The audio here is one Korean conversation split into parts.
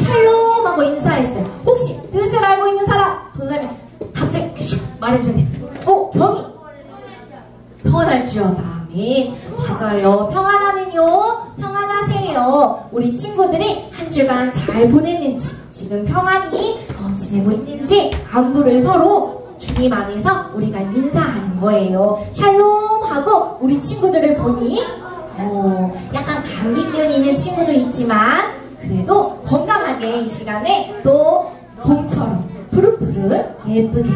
샬롬 하고 인사했어요. 혹시 뜻을 알고 있는 사람? 전도사님이 갑자기 말했는데 경이 평안할지어다. 아멘. 맞아요. 평안하는요. 평안하세요. 우리 친구들이 한 주간 잘 보냈는지, 지금 평안히 지내고 있는지 안부를 서로 주님 안에서 우리가 인사하는 거예요. 샬롬 하고 우리 친구들을 보니 약간 감기 기운이 있는 친구도 있지만 그래도 건강하게 이 시간에 또 봄처럼 푸릇푸릇 예쁘게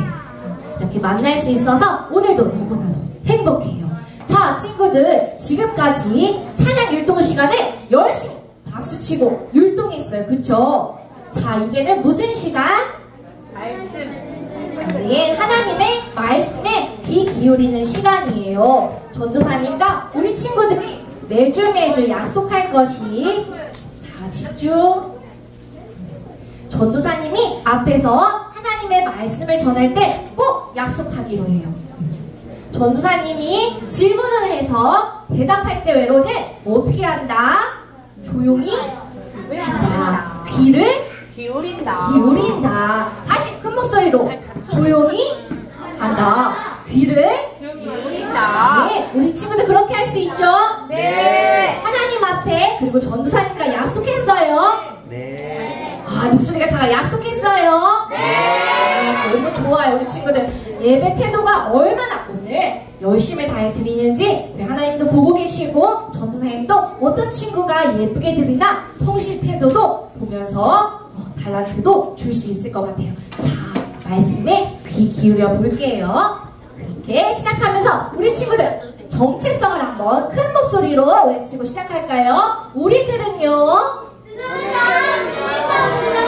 이렇게 만날 수 있어서 오늘도 너무나도 행복해요. 자, 친구들, 지금까지 찬양 율동 시간에 열심히 박수치고 율동했어요. 그쵸? 자, 이제는 무슨 시간? 말씀. 네, 하나님의 말씀에 귀 기울이는 시간이에요. 전도사님과 우리 친구들이 매주 약속할 것이, 자, 집중. 전도사님이 앞에서 하나님의 말씀을 전할 때 꼭 약속하기로 해요. 전도사님이 질문을 해서 대답할 때 외로는 어떻게 한다? 조용히 한다. 귀를 기울인다. 다시 큰 목소리로 조용히 한다. 귀를 기울인다. 네, 우리 친구들 그렇게 할 수 있죠? 네. 하나님 앞에 그리고 전도사님과 약속했어요. 네. 아, 목소리가 제가 약속했어요. 네. 너무 좋아요. 우리 친구들 예배 태도가 얼마나 오늘 열심히 다해 드리는지 우리 하나님도 보고 계시고 전도사님도 어떤 친구가 예쁘게 드리나 성실 태도도 보면서 달란트도 줄 수 있을 것 같아요. 자, 말씀에 귀 기울여 볼게요. 그렇게 시작하면서 우리 친구들 정체성을 한번 큰 목소리로 외치고 시작할까요? 우리들은요,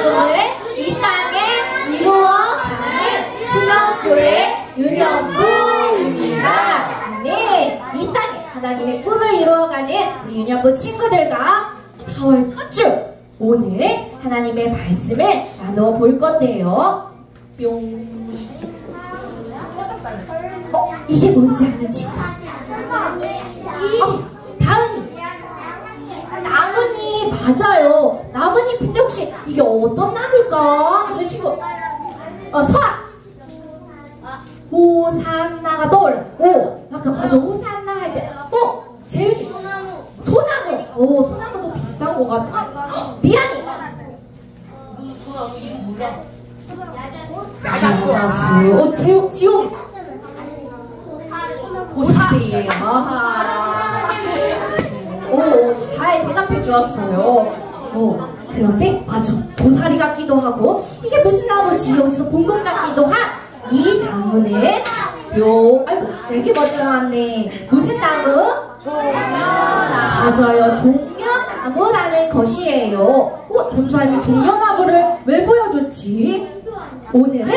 오늘 이 땅에 이루어가는 수정교회 유년부입니다. 네, 이 땅에 하나님의 꿈을 이루어가는 우리 유년부 친구들과 4월 첫 주 오늘 하나님의 말씀을 나누어 볼 건데요. 뿅. 이게 뭔지 아는 친구? 다은이. 나뭇잎. 맞아요. 나뭇잎. 근데 혹시 이게 어떤 나무일까? 우리 친구. 서아. 호산나가 떠올라. 아까 맞아. 호산나 할 때. 재윤이. 소나무. 소나무도 비슷한 것 같아. 미안이. 야자수. 지용이. 보살이에요. 아하. 잘 대답해 주었어요. 그런데 맞아. 보살이 같기도 하고 이게 무슨 나무지? 어디서 본 것 같기도 한 이 나무는 아이고 이렇게 먼저 나왔네. 무슨 나무? 맞아요. 종려나무라는 것이에요. 전도사님이 종려나무를 왜 보여줬지? 오늘은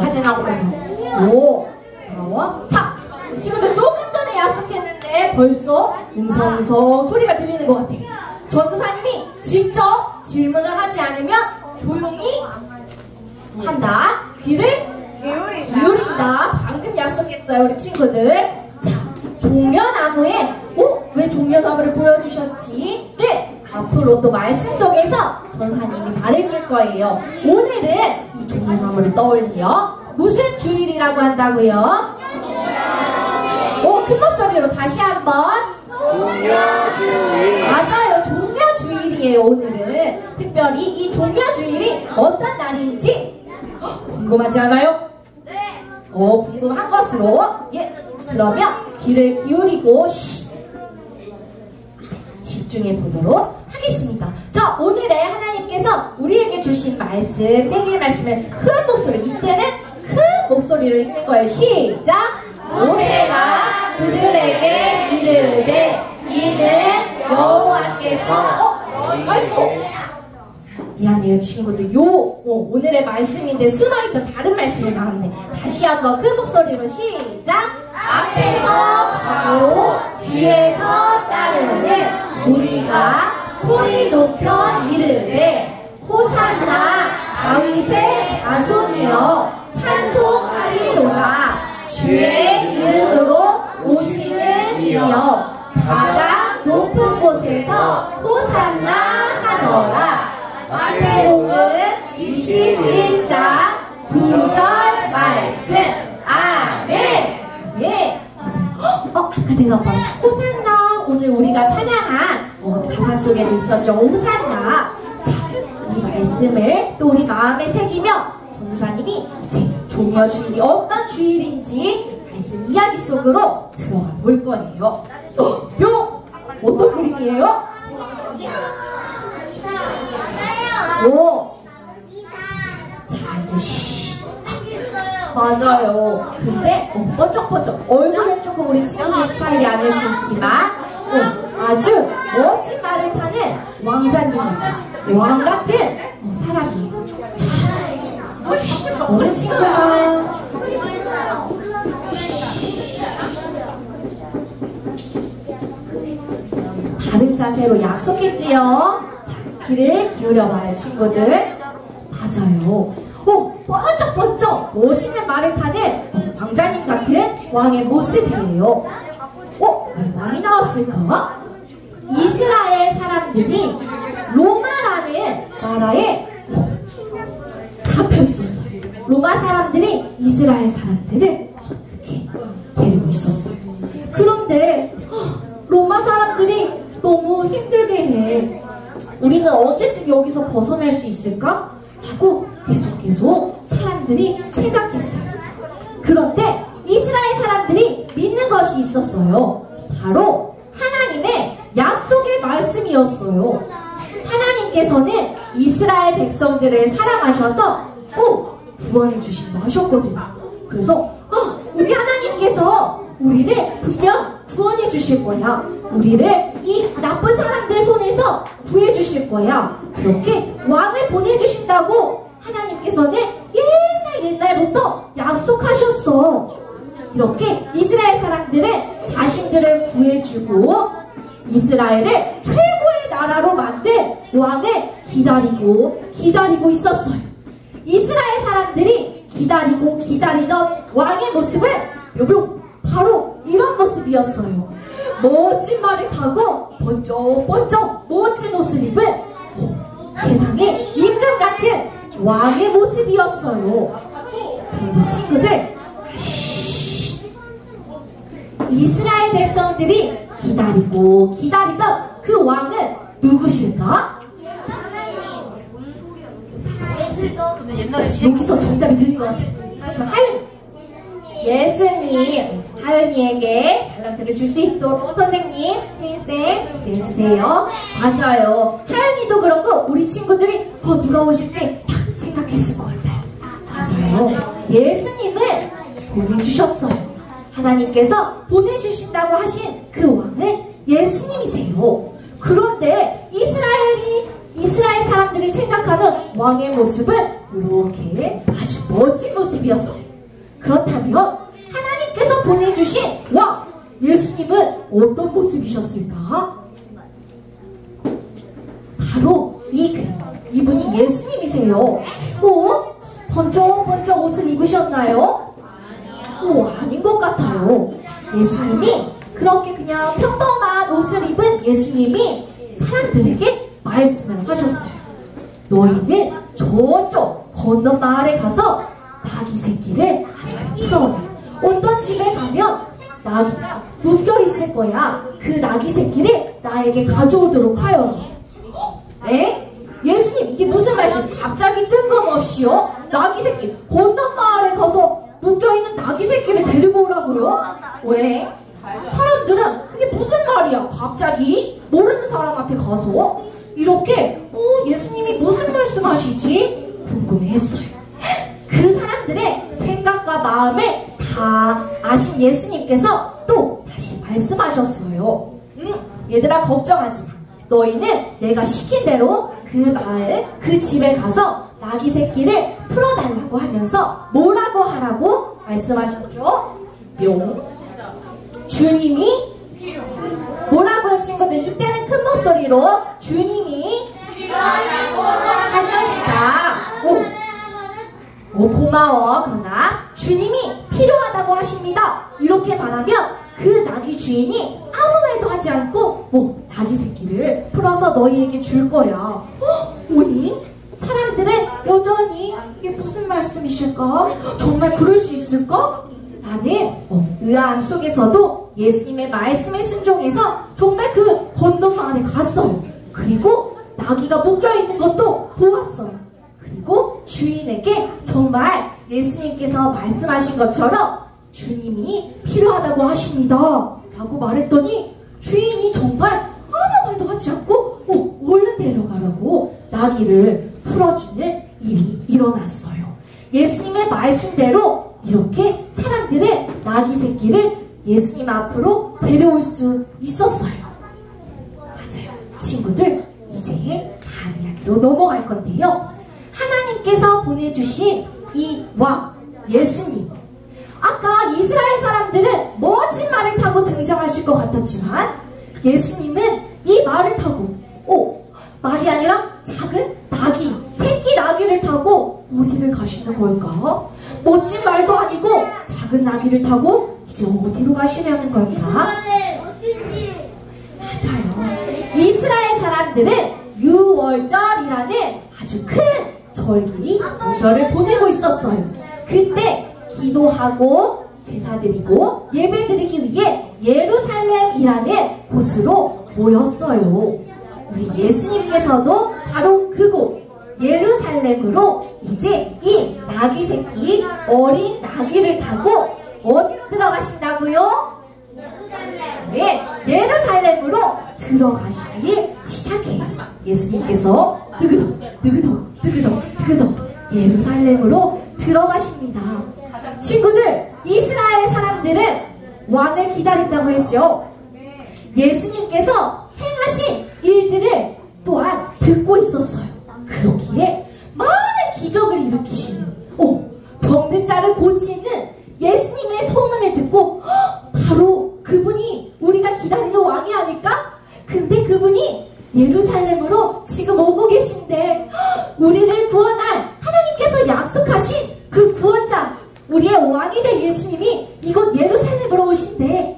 하진하고 자, 우리 친구들 조금 전에 약속했는데 벌써 웅성웅성 소리가 들리는 것 같아요. 전도사님이 직접 질문을 하지 않으면 조용히 한다. 귀를 기울인다. 방금 약속했어요, 우리 친구들. 자, 종려나무에 왜 종려나무를 보여주셨지? 를 앞으로 또 말씀 속에서 전사님이 말해줄 거예요. 오늘은 이 종려나무를 떠올리며 무슨 주일이라고 한다고요? 큰 목소리로 다시 한번. 종려주일. 맞아요. 종려주일이에요. 오늘은 특별히 이 종려주일이 어떤 날인지 궁금하지 않아요? 네. 궁금한 것으로 그러면 귀를 기울이고 집중해 보도록 하겠습니다. 자, 오늘의 하나님께서 우리에게 주신 말씀, 생일 말씀을 큰 목소리, 이때는 큰 목소리로 읽는 거예요. 시작! 모세가 그들에게 이르되 이는 여호와께서 아이고 미안해요 친구들. 오늘의 말씀인데 숨어있던 다른 말씀이 나왔네. 다시 한번 큰 목소리로 시작! 앞에서 가고 뒤에서 따르는 우리가 소리 높여 이르되 호산나 다윗의 자손이여 찬송하리로다. 주의 이름으로 오시는 주여 가장 높은 곳에서 호산나 하노라. 마태복음 21장 9절 말씀. 아멘. 예. 아까 대답한 호산나, 오늘 우리가 찬양한 가사 속에도 있었죠. 호산나. 자, 이 말씀을 또 우리 마음에 새기며 전도사님이 이제 종려 주일이 어떤 주일인지 말씀 이야기 속으로 들어가 볼 거예요. 뿅! 어떤 그림이에요? 오! 자, 이제 쉬. 맞아요. 근데 번쩍번쩍 얼굴은 조금 우리 친구들 스타일이 아닐 수 있지만 아주 멋진 말을 타는 왕자님 같은 왕 같은 사람이에요. 자, 어느 친구가 바른 자세로 약속했지요. 자, 귀를 기울여봐요, 친구들. 맞아요. 번쩍번쩍 멋있는 말을 타는 왕자님 같은 왕의 모습이에요. 왜 왕이 나왔을까? 이스라엘 사람들이 로마라는 나라에 잡혀 있었어요. 로마 사람들이 이스라엘 사람들을 이렇게 데리고 있었어요. 그런데 로마 사람들이 너무 힘들게 해. 우리는 언제쯤 여기서 벗어날 수 있을까? 라고 계속 사람들이 생각했어요. 그런데 이스라엘 사람들이 믿는 것이 있었어요. 바로 하나님의 약속의 말씀이었어요. 하나님께서는 이스라엘 백성들을 사랑하셔서 꼭 구원해 주신다 하셨거든요. 그래서 우리 하나님께서 우리를 분명 구원해 주실 거야. 우리를 이 나쁜 사람들 손에서 구해 주실 거야. 그렇게 왕을 보내주신다고 하나님께서는 옛날부터 약속하셨어. 이렇게 이스라엘 사람들은 자신들을 구해주고 이스라엘을 최고의 나라로 만들 왕을 기다리고 있었어요. 이스라엘 사람들이 기다리던 왕의 모습은 바로 이런 모습이었어요. 멋진 말을 타고 번쩍번쩍 멋진 옷을 입은 세상에 임금 같은 왕의 모습이었어요. 그런데 친구들, 이스라엘 백성들이 기다리던 그 왕은 누구실까? 여기서 정답이 들린 것 같아요. 다시 하윤. 예수님. 하윤이에게 달란트를 줄 수 있도록 선생님, 혜인쌤 기대해주세요. 맞아요. 하윤이도 그렇고 우리 친구들이 누가 오실지 딱 생각했을 것 같아요. 맞아요. 예수님을 보내주셨어요. 하나님께서 보내주신다고 하신 그 왕은 예수님이세요. 그런데 이스라엘 사람들이 생각하는 왕의 모습은 이렇게 아주 멋진 모습이었어요. 그렇다면 하나님께서 보내주신 왕 예수님은 어떤 모습이셨을까? 바로 이분이 예수님이세요. 번쩍번쩍 옷을 입으셨나요? 아닌 것 같아요. 예수님이 그렇게 그냥 평범한 옷을 입은 예수님이 사람들에게 말씀을 하셨어요. 너희는 저쪽 건너 마을에 가서 나귀 새끼를 한 마리 풀어오래. 어떤 집에 가면 나귀가 묶여 있을 거야. 그 나귀 새끼를 나에게 가져오도록 하여라. 예수님, 이게 무슨 말씀? 갑자기 뜬금없이요? 나귀 새끼, 건너 마을에 가서 묶여있는 나귀 새끼를 데리고 오라고요? 왜? 사람들은 이게 무슨 말이야? 갑자기 모르는 사람한테 가서 이렇게 예수님이 무슨 말씀하시지? 궁금해했어요. 그 사람들의 생각과 마음을 다 아신 예수님께서 또 다시 말씀하셨어요. 얘들아, 걱정하지 마. 너희는 내가 시킨 대로 그 마을, 그 집에 가서 나귀 새끼를 풀어달라고 하면서 뭐라고 하라고 말씀하셨죠? 뿅. 주님이 뭐라고요, 친구들? 이때는 큰 목소리로 주님이 하셨다. 고마워. 그러나 주님이 필요하다고 하십니다. 이렇게 말하면 그 나귀 주인이 아무 말도 하지 않고 나귀 새끼를 풀어서 너희에게 줄 거야. 오잉? 사람들은 여전히 이게 무슨 말씀이실까? 정말 그럴 수 있을까? 나는 의아함 속에서도 예수님의 말씀에 순종해서 정말 그 건너편 안에 갔어요. 그리고 나귀가 묶여있는 것도 보았어요. 그리고 주인에게 정말 예수님께서 말씀하신 것처럼 주님이 필요하다고 하십니다 라고 말했더니 주인이 정말 아무 말도 하지 않고 얼른 데려가라고 나귀를 풀어주는 일이 일어났어요. 예수님의 말씀대로 이렇게 사람들은 나귀 새끼를 예수님 앞으로 데려올 수 있었어요. 맞아요. 친구들, 이제 다음 이야기로 넘어갈 건데요. 하나님께서 보내주신 이 왕 예수님, 아까 이스라엘 사람들은 멋진 말을 타고 등장하실 것 같았지만 예수님은 이 말을 타고 말이 아니라 작은 나귀, 새끼 나귀를 타고 어디를 가시는 걸까? 멋진 말도 아니고 작은 나귀를 타고 이제 어디로 가시려는 걸까? 맞아요. 이스라엘 사람들은 유월절이라는 아주 큰 절기 명절을 보내고 있었어요. 그때 기도하고 제사드리고 예배드리기 위해 예루살렘이라는 곳으로 모였어요. 우리 예수님께서도 바로 그곳 예루살렘으로 이제 이 나귀 새끼 어린 나귀를 타고 들어가신다고요? 네, 예루살렘으로 들어가시기 시작해요. 예수님께서 뜨그덕 예루살렘으로 들어가십니다. 친구들, 이스라엘 사람들은 왕을 기다린다고 했죠. 예수님께서 행하신 일들을 또한 듣고 있었어요. 그렇기에 많은 기적을 일으키시는 병든 자를 고치는 예수님의 소문을 듣고 바로 그분이 우리가 기다리는 왕이 아닐까? 근데 그분이 예루살렘으로 지금 오고 계신데 우리를 구원할 하나님께서 약속하신 그 구원자, 우리의 왕이 될 예수님이 이곳 예루살렘으로 오신대.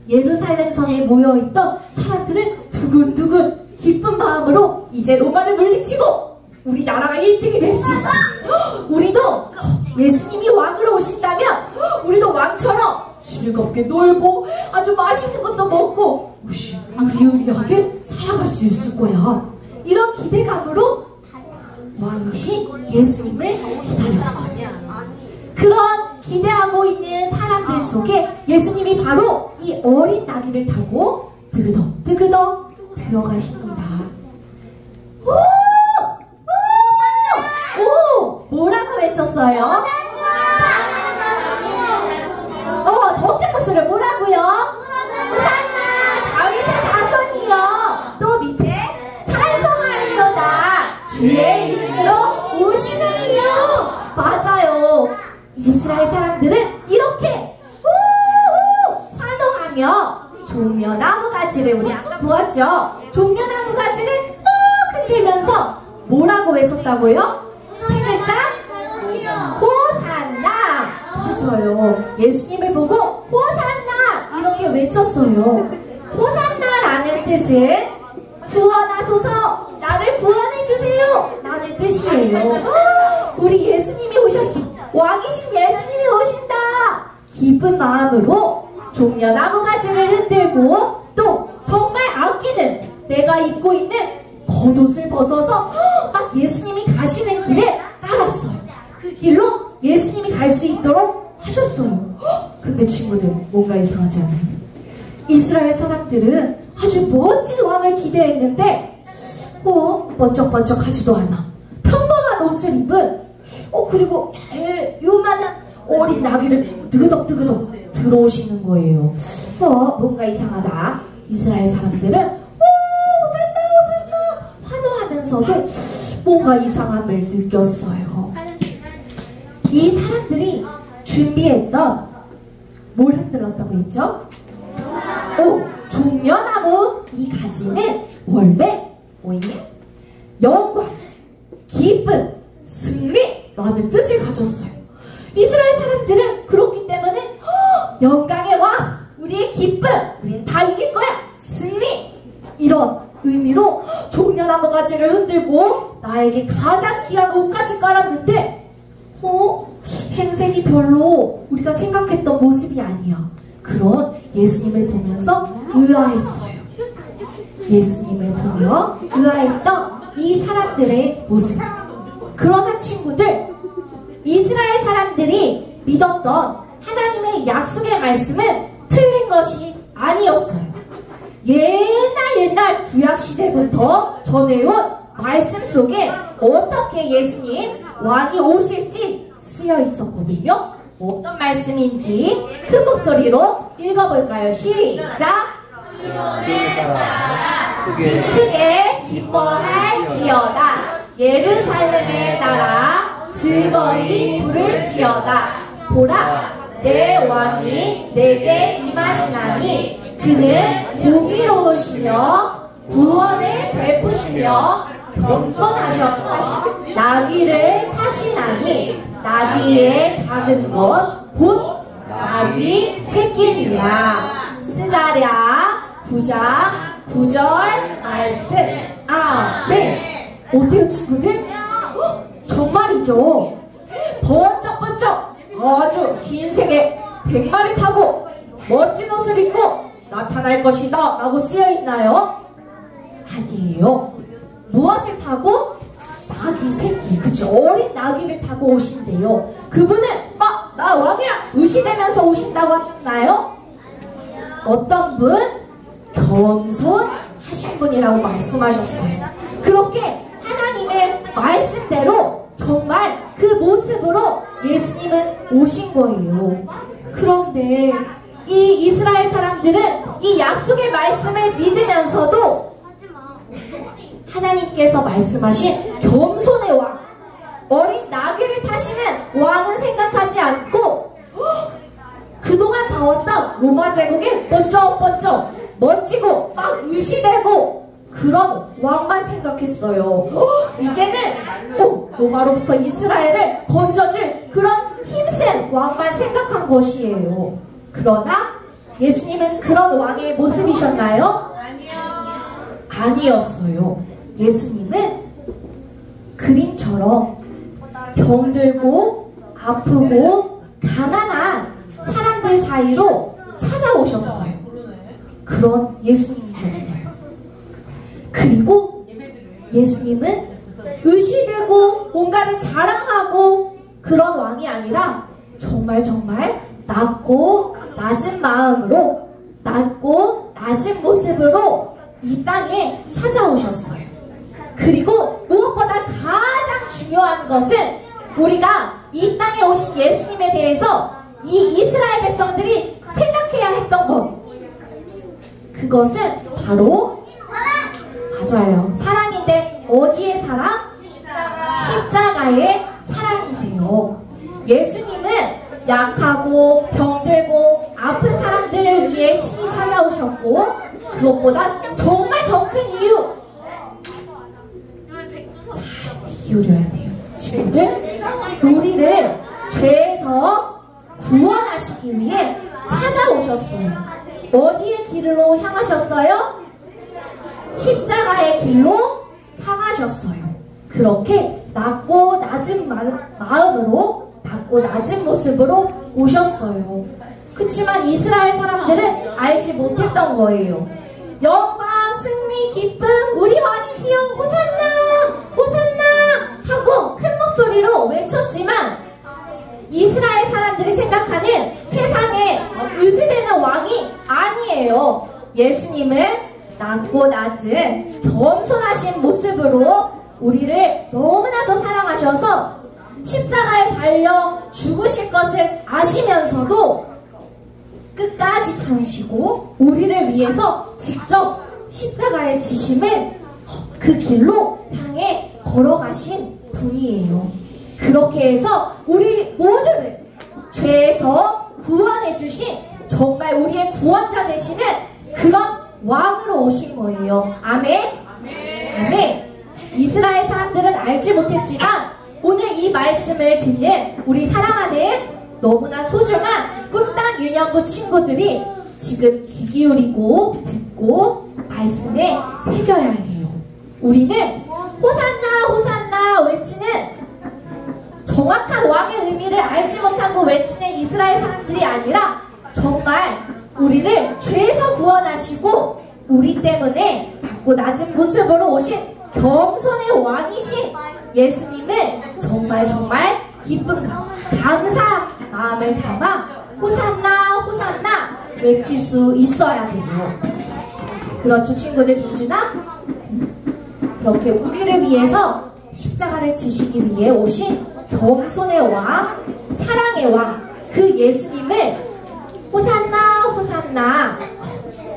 예루살렘 성에 모여있던 사람들은 두근두근 기쁜 마음으로 이제 로마를 물리치고 우리 나라가 1등이 될 수 있어. 우리도 예수님이 왕으로 오신다면 우리도 왕처럼 즐겁게 놀고 아주 맛있는 것도 먹고 의리하게 살아갈 수 있을 거야. 이런 기대감으로 왕이신 예수님을 기다렸어요. 그런 기대하고 있는 사람들 속에 예수님이 바로 이 어린 나귀를 타고 뜨그덕 들어가십니다. 뭐라고 외쳤어요? 더 큰 목소리로 뭐라고요? 호산나 다윗의 자손이여. 또 밑에 찬송하리로다 주의 이름으로 오시는 이유. 맞아요. 이스라엘 사람들은 이렇게 환호하며 종려나무 가지를, 우리 아까 보았죠? 종려나무 가지를 흔들면서 뭐라고 외쳤다고요? 세 글자? 호산나. 맞아요. 예수님을 보고 호산나 이렇게 외쳤어요. 호산나라는 뜻은 구원하소서, 나를 구원해주세요 라는 뜻이에요. 우리 예수님이 오셨어. 왕이신 예수님이 오신다. 기쁜 마음으로 종려나무 가지를 흔들고 또 정말 아끼는 내가 입고 있는 겉옷을 벗어서 막 예수님이 가시는 길에 깔았어요. 그 길로 예수님이 갈 수 있도록 하셨어요. 근데 친구들, 뭔가 이상하지 않아요? 이스라엘 사람들은 아주 멋진 왕을 기대했는데 번쩍번쩍하지도 않아. 평범한 옷을 입은 그리고 요만한 어린 나귀를 뜨그덕 들어오시는 거예요. 뭔가 이상하다. 이스라엘 사람들은 호산나 환호하면서도 뭔가 이상함을 느꼈어요. 이 사람들이 준비했던 뭘 흔들었다고 했죠? 종려나무. 이 가지는 원래 영광, 기쁨, 승리라는 뜻을 가졌어요. 이스라엘 사람들은 그렇기 때문에 영광의 왕, 우리 우리의 기쁨, 우린 다 이길 거야, 승리! 이런 의미로 종려나무 가지를 흔들고 나에게 가장 귀한 옷까지 깔았는데 행색이 별로 우리가 생각했던 모습이 아니야. 그런 예수님을 보면서 의아했어요. 예수님을 보며 의아했던 이 사람들의 모습. 그러나 친구들, 이스라엘 사람들이 믿었던 하나님의 약속의 말씀은 틀린 것이 아니었어요. 옛날 구약시대부터 전해온 말씀 속에 어떻게 예수님 왕이 오실지 쓰여 있었거든요. 어떤 말씀인지 큰 목소리로 읽어볼까요? 시작! 크게 기뻐할지어다. 예루살렘에 따라 즐거이 부를지어다. 보라, 내 왕이 내게 임하시나니 그는 공의로우시며 구원을 베푸시며 겸손하셔서 나귀를 타시나니 나귀의 작은 것 곧 나귀 새끼니라. 스가랴 9장 9절 말씀. 아멘. 어때요 친구들? 정말이죠. 번쩍번쩍 아주 흰색의 백마를 타고 멋진 옷을 입고 나타날 것이다 라고 쓰여있나요? 아니에요. 무엇을 타고? 나귀 새끼, 그쵸? 어린 나귀를 타고 오신대요. 그분은 나 왕이야! 의시되면서 오신다고 하셨나요? 어떤 분? 겸손하신 분이라고 말씀하셨어요. 그렇게 하나님의 말씀대로 정말 그 모습으로 예수님은 오신 거예요. 그런데 이 이스라엘 사람들은 이 약속의 말씀을 믿으면서도 하나님께서 말씀하신 겸손의 왕, 어린 나귀를 타시는 왕은 생각하지 않고 그동안 봐왔던 로마 제국의 번쩍번쩍 멋지고 막 의시되고 그런 왕만 생각했어요. 이제는 로마로부터 이스라엘을 건져줄 그런 힘센 왕만 생각한 것이에요. 그러나 예수님은 그런 왕의 모습이셨나요? 아니었어요. 예수님은 그림처럼 병들고 아프고 가난한 사람들 사이로 찾아오셨어요. 그런 예수님이었어요. 그리고 예수님은 의시되고 뭔가를 자랑하고 그런 왕이 아니라 정말 낮고 낮은 마음으로 낮고 낮은 모습으로 이 땅에 찾아오셨어요. 그리고 무엇보다 가장 중요한 것은 우리가 이 땅에 오신 예수님에 대해서 이 이스라엘 백성들이 생각해야 했던 것, 그것은 바로 맞아요. 사랑인데 어디의 사랑? 십자가의 사랑이세요. 예수님은 약하고 병들고 아픈 사람들을 위해 친히 찾아오셨고 그것보다 정말 더 큰 이유, 잘 기울여야 돼요. 친구들, 우리를 죄에서 구원하시기 위해 찾아오셨어요. 어디의 길로 향하셨어요? 십자가의 길로 향하셨어요. 그렇게 낮고 낮은 마음으로 낮고 낮은 모습으로 오셨어요. 그렇지만 이스라엘 사람들은 알지 못했던 거예요. 영광, 승리, 기쁨, 우리 왕이시여, 호산나, 호산나 하고 큰 목소리로 외쳤지만 이스라엘 사람들이 생각하는 세상에 의지되는 왕이 아니에요. 예수님은 낮고 낮은 겸손하신 모습으로 우리를 너무나도 사랑하셔서 십자가에 달려 죽으실 것을 아시면서도 끝까지 참으시고 우리를 위해서 직접 십자가의 지심을 그 길로 향해 걸어가신 분이에요. 그렇게 해서 우리 모두를 죄에서 구원해 주신 정말 우리의 구원자 되시는 그런 왕으로 오신 거예요. 아멘? 아멘. 이스라엘 사람들은 알지 못했지만 오늘 이 말씀을 듣는 우리 사랑하는 너무나 소중한 꿈땅 유년부 친구들이 지금 귀 기울이고 듣고 말씀에 새겨야 해요. 우리는 호산나 호산나 외치는 정확한 왕의 의미를 알지 못하고 외치는 이스라엘 사람들이 아니라 정말 우리를 죄에서 구원하시고 우리 때문에 낮고 낮은 모습으로 오신 겸손의 왕이신 예수님을 정말 기쁨 감사 마음을 담아 호산나 호산나 외칠 수 있어야 돼요. 그렇죠 친구들. 민준아? 그렇게 우리를 위해서 십자가를 지시기 위해 오신 겸손의 왕, 사랑의 왕, 그 예수님을 호산나 호산나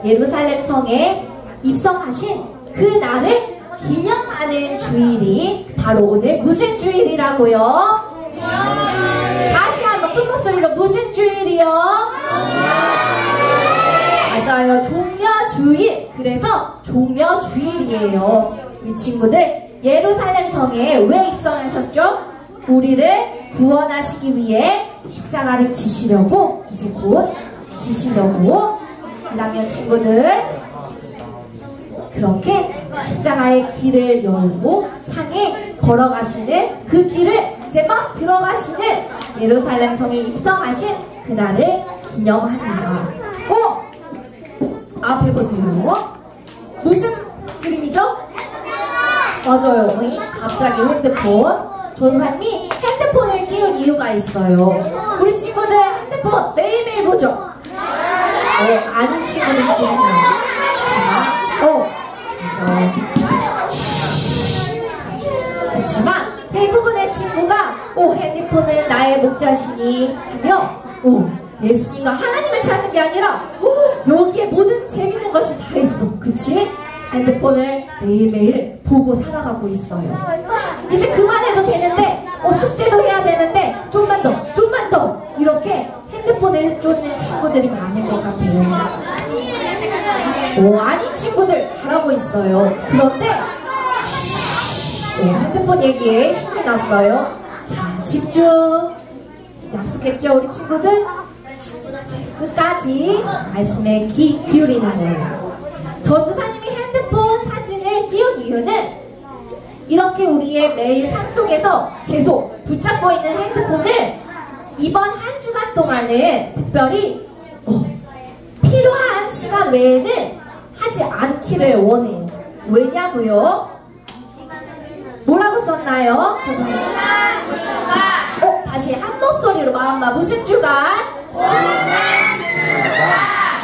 예루살렘 성에 입성하신 그 날을 기념하는 주일이 바로 오늘 무슨 주일이라고요? 다시 한번 큰 목소리로 무슨 주일이요? 맞아요. 종려주일. 그래서 종려주일이에요. 우리 친구들 예루살렘 성에 왜 입성하셨죠? 우리를 구원하시기 위해 십자가를 지시려고 이제 곧 지시려고 1학년 친구들 그렇게 십자가의 길을 열고 향해 걸어가시는 그 길을 이제 막 들어가시는 예루살렘 성에 입성하신 그날을 기념합니다. 앞에 보세요. 무슨 그림이죠? 맞아요. 갑자기 핸드폰. 전사님이 핸드폰을 띄운 이유가 있어요. 우리 친구들 핸드폰 매일매일 보죠? 아닌 친구들 있겠네요. 그렇지만 대부분의 친구가 핸드폰은 나의 목자시니 하며 예수님과 하나님을 찾는 게 아니라 여기에 모든 재밌는 것이 다 있어. 그치? 핸드폰을 매일매일 보고 살아가고 있어요. 이제 그만해도 되는데 숙제도 해야 되는데 좀만 더 이렇게 핸드폰을 쫓는 친구들이 많은 것 같아요. 아닌 친구들 잘하고 있어요. 그런데 핸드폰 얘기에 신이 났어요. 자, 집중. 약속했죠 우리 친구들? 끝까지 말씀에 귀 기울이는 거예요. 전도사님이 핸드폰 사진을 띄운 이유는 이렇게 우리의 매일 삶 속에서 계속 붙잡고 있는 핸드폰을 이번 한 주간 동안은 특별히 필요한 시간 외에는 하지 않기를 원해요. 왜냐고요? 뭐라고 썼나요? 다시 한 목소리로 마음마 무슨 주간?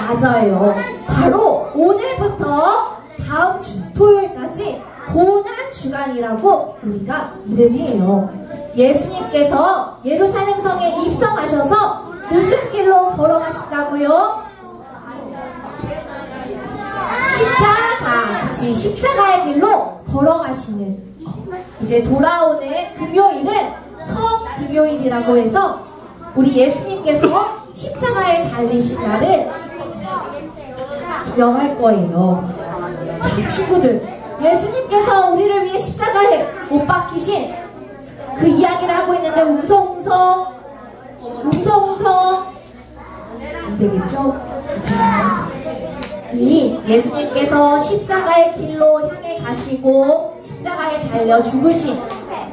맞아요. 바로 오늘부터 다음 주 토요일까지 고난 주간이라고 우리가 이름해요. 예수님께서 예루살렘 성에 입성하셔서 무슨 길로 걸어가신다고요? 십자가. 그치, 십자가의 길로 걸어가시는 이제 돌아오는 금요일은 성금요일이라고 해서 우리 예수님께서 십자가에 달리신 날을 기념할 거예요. 자, 친구들, 예수님께서 우리를 위해 십자가에 못 박히신 그 이야기를 하고 있는데 웅성웅성 안 되겠죠? 자, 이 예수님께서 십자가의 길로 향해 가시고 십자가에 달려 죽으신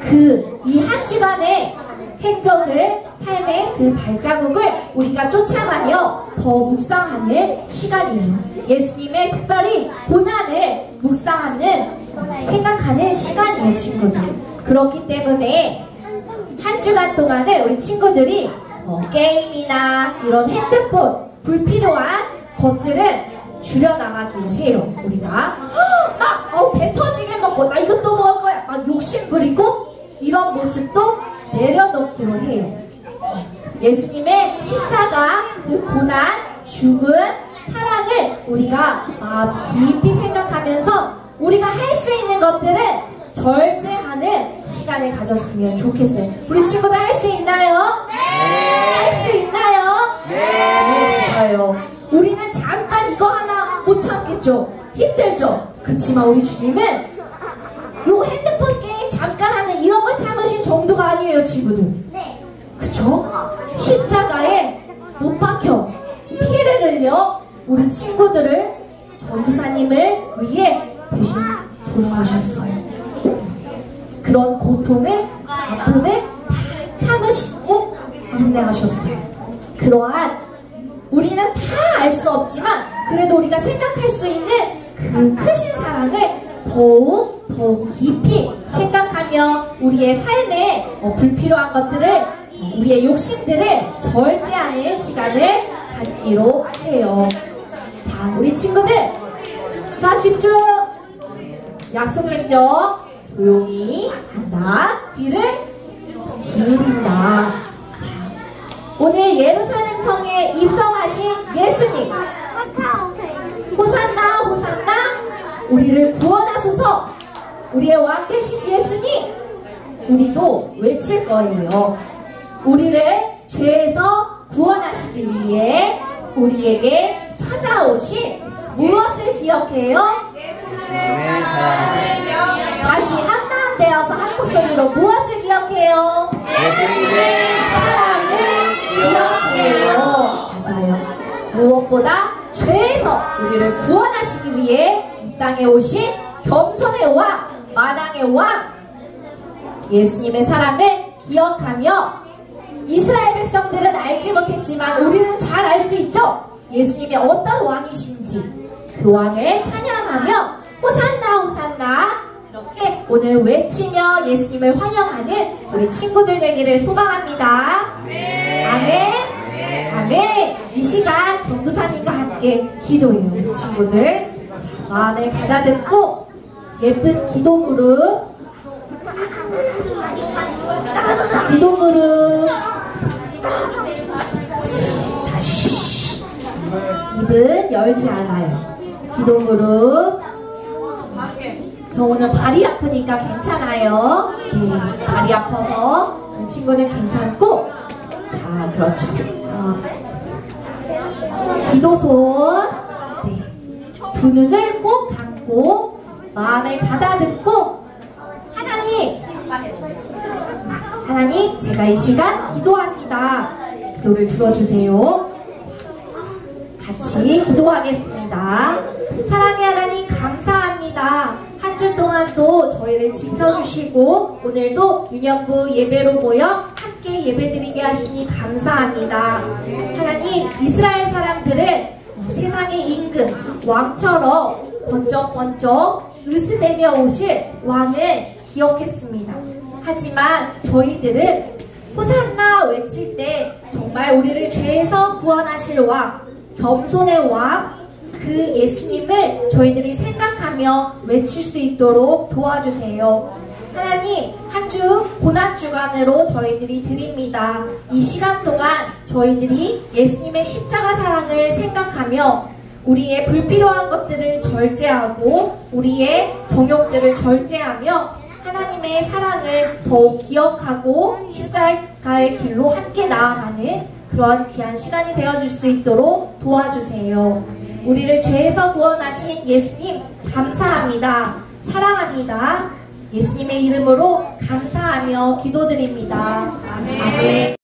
그 이 한 주간의 행적을, 삶의 그 발자국을 우리가 쫓아가며 더 묵상하는 시간이에요. 예수님의 특별히 고난을 묵상하는, 생각하는 시간이에요, 친구들. 그렇기 때문에 한 주간 동안은 우리 친구들이 게임이나 이런 핸드폰, 불필요한 것들은 줄여나가기로 해요. 우리가 배 터지게 먹고 나 이것도 먹을 거야 막 욕심 부리고 이런 모습도 내려놓기로 해요. 예수님의 십자가, 그 고난, 죽음, 사랑을 우리가 깊이 생각하면서 우리가 할 수 있는 것들을 절제하는 시간을 가졌으면 좋겠어요. 우리 친구들 할 수 있나요? 네! 할 수 있나요? 네! 맞아요. 우리는 잠깐 이거 하나 못 참겠죠? 힘들죠? 그치만 우리 주님은 요 핸드폰 게임 잠깐 하는 이런 걸 참으신 정도가 아니에요, 친구들. 그쵸? 십자가에 못 박혀 피해를 흘려 우리 친구들을 전도사님을 위해 대신 돌아가셨어요. 그런 고통을, 아픔을 다 참으시고 인내하셨어요. 그러한 우리는 다 알 수 없지만 그래도 우리가 생각할 수 있는 그 크신 사랑을 더욱 깊이 생각하며 우리의 삶에 불필요한 것들을, 우리의 욕심들을 절제하는 시간을 갖기로 해요. 자, 우리 친구들, 자, 집중! 약속했죠? 조용히 한다, 귀를 기울인다. 오늘 예루살렘 성에 입성하신 예수님, 호산나 호산나, 우리를 구원하소서, 우리의 왕 되신 예수님, 우리도 외칠 거예요. 우리를 죄에서 구원하시기 위해 우리에게 찾아오신 무엇을 기억해요? 다시 한 마음 되어서 한 목소리로 무엇을 기억해요? 예수님의 사랑을 기억해요. 맞아요. 무엇보다 죄에서 우리를 구원하시기 위해 이 땅에 오신 겸손의 왕, 만왕의 왕 예수님의 사랑을 기억하며, 이스라엘 백성들은 알지 못했지만 우리는 잘 알 수 있죠. 예수님이 어떤 왕이신지 그 왕을 찬양하며 호산나 호산나 이렇게 오늘 외치며 예수님을 환영하는 우리 친구들 되기를 소망합니다. 아멘. 아멘. 이 시간 전도사님과 함께 기도해요. 우리 친구들, 자, 마음을 가다듬고 예쁜 기도 그룹, 기도 그룹, 자, 입은 열지 않아요. 기도 그룹. 저 오늘 발이 아프니까 괜찮아요. 네, 발이 아파서 우리 친구는 괜찮고, 자, 그렇죠. 기도손, 네, 두 눈을 꼭 감고 마음을 가다듬고, 하나님, 제가 이 시간 기도합니다. 기도를 들어주세요. 같이 기도하겠습니다. 사랑의 하나님, 감사합니다. 한 주 동안도 저희를 지켜주시고 오늘도 유년부 예배로 모여 함께 예배드리게 하시니 감사합니다. 하나님, 이스라엘 사람들은 세상의 임금 왕처럼 번쩍번쩍 으스대며 오실 왕을 기억했습니다. 하지만 저희들은 호산나 외칠 때 정말 우리를 죄에서 구원하실 왕, 겸손의 왕, 그 예수님을 저희들이 생각하며 외칠 수 있도록 도와주세요. 하나님, 한 주 고난주간으로 저희들이 드립니다. 이 시간 동안 저희들이 예수님의 십자가 사랑을 생각하며 우리의 불필요한 것들을 절제하고 우리의 정욕들을 절제하며 하나님의 사랑을 더욱 기억하고 십자가의 길로 함께 나아가는 그런 귀한 시간이 되어줄 수 있도록 도와주세요. 우리를 죄에서 구원하신 예수님, 감사합니다. 사랑합니다. 예수님의 이름으로 감사하며 기도드립니다. 아멘.